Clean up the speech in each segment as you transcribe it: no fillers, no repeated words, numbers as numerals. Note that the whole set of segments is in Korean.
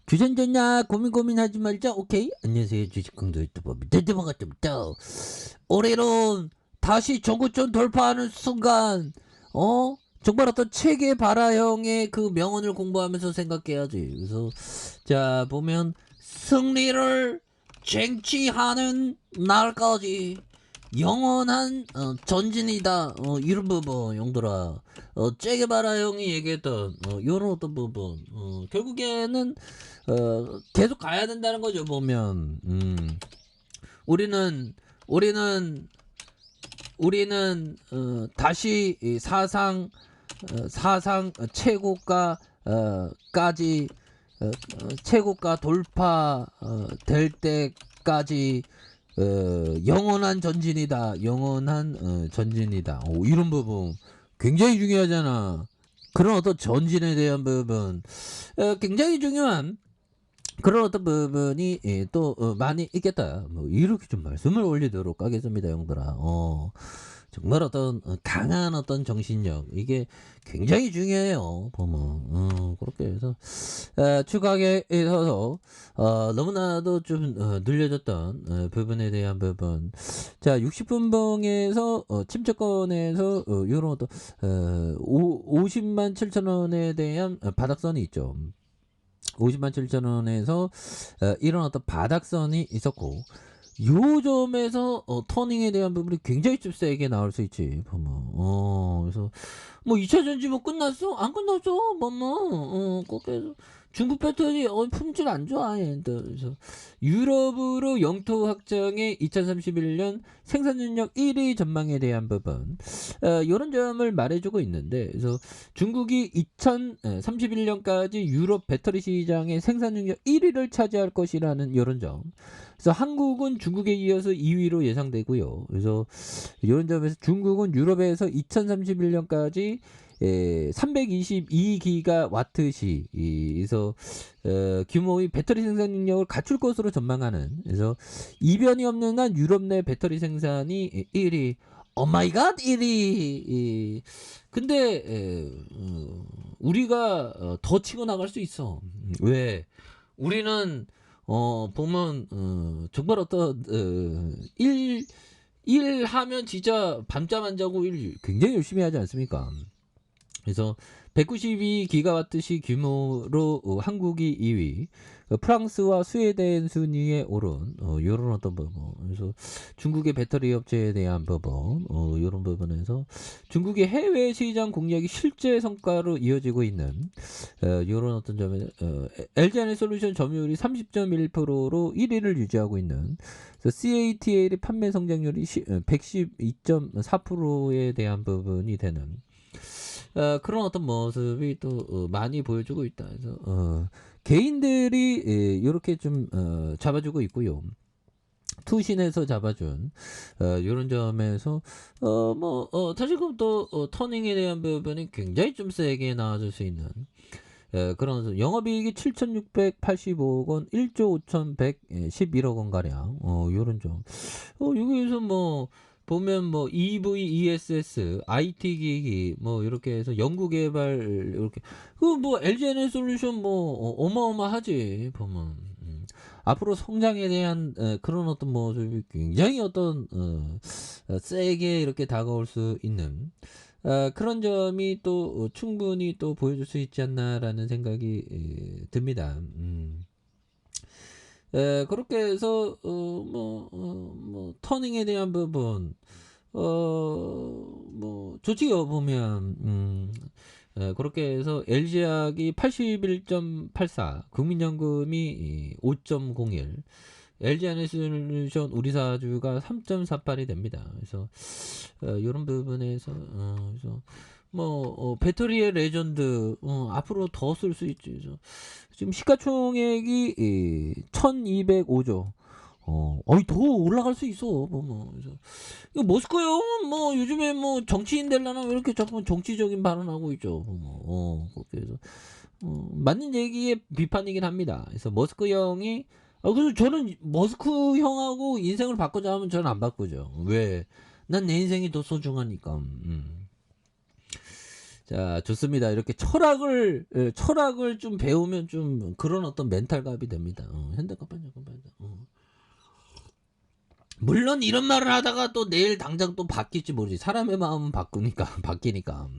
주전 됐냐? 고민하지 말자. 오케이. 안녕하세요. 주식공도 유튜버 밑에드버가 또 올해는 다시 정구점 돌파하는 순간 정말 어떤 체계 발화형의 그 명언을 공부하면서 생각해야지. 그래서 자 보면 승리를 쟁취하는 날까지 영원한 전진이다. 이런 부분 용들아. 체게바라 형이 얘기했던 이런 어떤 부분 결국에는 계속 가야 된다는 거죠. 보면 우리는 우리는 다시 이 사상 최고가까지 최고가 돌파 될 때까지 영원한 전진이다. 영원한 전진이다. 이런 부분 굉장히 중요하잖아. 그런 어떤 전진에 대한 부분 굉장히 중요한 그런 어떤 부분이 또 많이 있겠다. 뭐 이렇게 좀 말씀을 올리도록 하겠습니다, 형들아. 정말 어떤 강한 어떤 정신력 이게 굉장히 중요해요. 보면 그렇게 해서 추가에 있어서 너무나도 좀 눌려졌던 부분에 대한 부분. 자 60분봉에서 침체권에서 요런 어떤 50만 7천 원에 대한 바닥선이 있죠. 50만 7천 원에서 이런 어떤 바닥선이 있었고 요 점에서 터닝에 대한 부분이 굉장히 좀 세게 나올 수 있지 보면 그래서 뭐 2차 전지 뭐 끝났어? 안 끝났어 보면 거기서 중국 배터리 품질 안 좋아 얘들. 그래서 유럽으로 영토 확장의 2031년 생산 능력 1위 전망에 대한 부분 이런 점을 말해주고 있는데 그래서 중국이 2031년까지 유럽 배터리 시장의 생산 능력 1위를 차지할 것이라는 이런 점. 그래서 한국은 중국에 이어서 2위로 예상되고요. 그래서 이런 점에서 중국은 유럽에서 2031년까지 322기가와트시 그래서 규모의 배터리 생산 능력을 갖출 것으로 전망하는. 그래서 이변이 없는 한 유럽 내 배터리 생산이 1위. 오마이갓 1위. 근데 우리가 더 치고 나갈 수 있어. 왜? 우리는 보면 정말 어떤 일 하면 진짜 밤잠 안 자고 일 굉장히 열심히 하지 않습니까? 그래서 192기가와트시 규모로 한국이 2위, 프랑스와 스웨덴 순위에 오른 이런 어떤 부분. 그래서 중국의 배터리 업체에 대한 부분, 이런 부분에서 중국의 해외 시장 공략이 실제 성과로 이어지고 있는 이런 어떤 점에 LG에너솔루션 점유율이 30.1%로 1위를 유지하고 있는. 그래서 CATL의 판매 성장률이 112.4%에 대한 부분이 되는. 그런 어떤 모습이 또 많이 보여주고 있다. 그래서 개인들이 이렇게 좀 잡아주고 있고요. 투신에서 잡아준 이런 점에서 다시금 또 터닝에 대한 부분이 굉장히 좀 세게 나와줄 수 있는 그런 영업이익이 7,685억 원, 1조 5,111억 원 가량 요런 점. 여기에서 뭐 보면 뭐 EV, ESS, IT 기기 뭐 이렇게 해서 연구 개발 이렇게 그 뭐 LG에너솔루션 뭐 어마어마하지 보면. 앞으로 성장에 대한 그런 어떤 모습이 굉장히 어떤 세게 이렇게 다가올 수 있는 그런 점이 또 충분히 또 보여줄 수 있지 않나라는 생각이 듭니다. 그렇게 해서 터닝에 대한 부분 뭐 좋지요 보면 그렇게 해서 LG약이 81.84, 국민연금이 5.01, LG에너솔루션 우리사주가 3.48이 됩니다. 그래서 이런 부분에서 그래서 배터리의 레전드 앞으로 더 쓸 수 있지. 그래서 지금 시가총액이 1,205조. 더 올라갈 수 있어. 그래서 이거 머스크 형은 뭐 요즘에 뭐 정치인 되려나 왜 이렇게 자꾸 정치적인 발언하고 있죠. 그렇게 해서 맞는 얘기에 비판이긴 합니다. 그래서 머스크 형이 그래서 저는 머스크 형하고 인생을 바꾸자 하면 저는 안 바꾸죠. 왜? 난 내 인생이 더 소중하니까. 자, 좋습니다. 이렇게 철학을 좀 배우면 좀 그런 어떤 멘탈갑이 됩니다. 현대카판 잠깐만. 물론 이런 말을 하다가 또 내일 당장 또 바뀔지 모르지. 사람의 마음은 바뀌니까.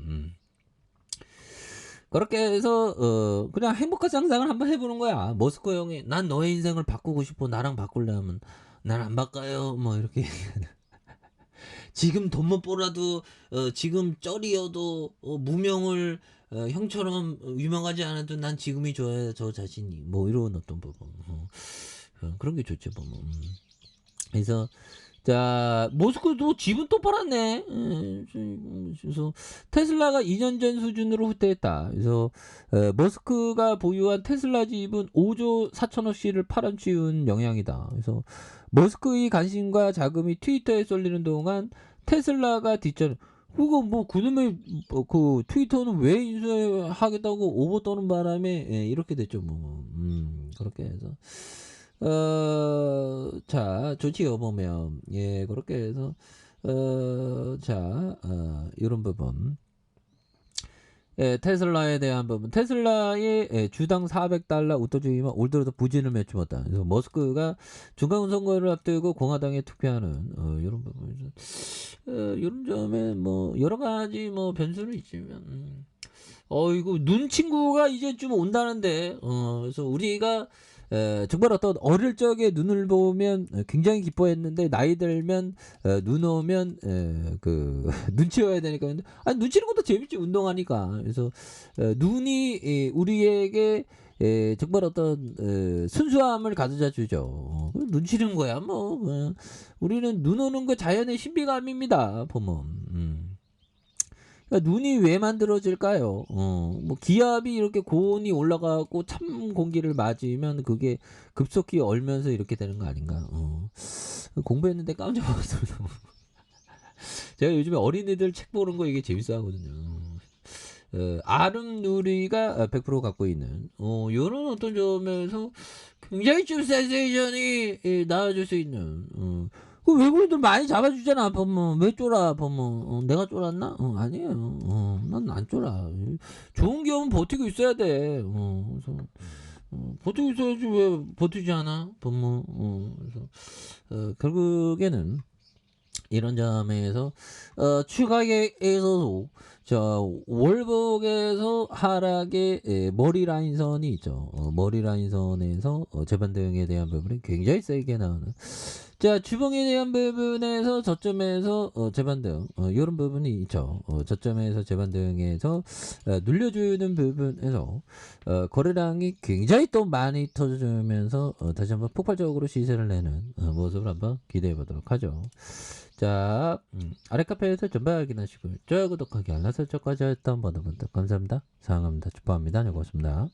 그렇게 해서 그냥 행복한 상상을 한번 해보는 거야. 머스코 형이 난 너의 인생을 바꾸고 싶어. 나랑 바꿀래 하면 난 안 바꿔요. 뭐 이렇게 지금 돈 못 벌어도 지금 쩔이어도 무명을 형처럼 유명하지 않아도 난 지금이 좋아요. 저 자신이 뭐 이런 어떤 부분 그런 게 좋죠 보면. 그래서 자 모스크도 집은 또 팔았네. 그래서 테슬라가 2년 전 수준으로 후퇴했다. 그래서 머스크가 보유한 테슬라 집은 5조 4천억씩을 팔아치운 영향이다. 그래서 머스크의 관심과 자금이 트위터에 쏠리는 동안 테슬라가 뒷전. 그거 뭐 그놈의 그 트위터는 왜 인수하겠다고 오버 떠는 바람에 이렇게 됐죠 뭐. 그렇게 해서 자 좋지요 보면 예 그렇게 해서 이런 부분. 예, 테슬라에 대한 부분. 테슬라의 주당 $400 웃도주의만 올 들어서 부진을 맺춤었다. 그래서 머스크가 중간 선거를 앞두고 공화당에 투표하는 이런 부분. 이런 점에 뭐 여러 가지 뭐 변수는 있지만 이거 눈 친구가 이제 좀 온다는데 그래서 우리가 정말 어떤 어릴 적에 눈을 보면 굉장히 기뻐했는데 나이 들면 눈 오면 그 눈치워야 되니까 아니 눈치는 것도 재밌지 운동하니까. 그래서 눈이 우리에게 정말 어떤 순수함을 가져다 주죠. 눈치는 거야 뭐. 우리는 눈 오는 거 자연의 신비감입니다 보면. 그러니까 눈이 왜 만들어질까요? 뭐 기압이 이렇게 고온이 올라가고 찬 공기를 맞으면 그게 급속히 얼면서 이렇게 되는 거 아닌가? 공부했는데 깜짝 놀랐어요. 제가 요즘에 어린이들 책 보는 거 이게 재밌어 하거든요. 아름누리가 100% 갖고 있는 요런 어떤 점에서 굉장히 좀 센세이션이 나와줄 수 있는 그 외국인들 많이 잡아주잖아 보면. 왜 쫄아 보면. 내가 쫄았나? 아니에요. 난 안 쫄아. 좋은 기업은 버티고 있어야 돼. 그래서 버티고 있어야지 왜 버티지 않아 보면. 그래서 결국에는 이런 점에서 추가액에서도 자 월북에서 하락의 머리 라인선이 있죠. 머리 라인선에서 재반 대응에 대한 부분이 굉장히 세게 나오는. 자 주봉에 대한 부분에서 저점에서 재반 대응 이런 부분이 있죠. 저점에서 재반 대응에서 눌려주는 부분에서 거래량이 굉장히 또 많이 터져주면서 다시 한번 폭발적으로 시세를 내는 모습을 한번 기대해 보도록 하죠. 자, 아래 카페에서 전부 확인하시고, 좋아요, 구독하기, 알람 설정까지 했던 모든 분들 감사합니다. 사랑합니다. 축복합니다. 네, 고맙습니다.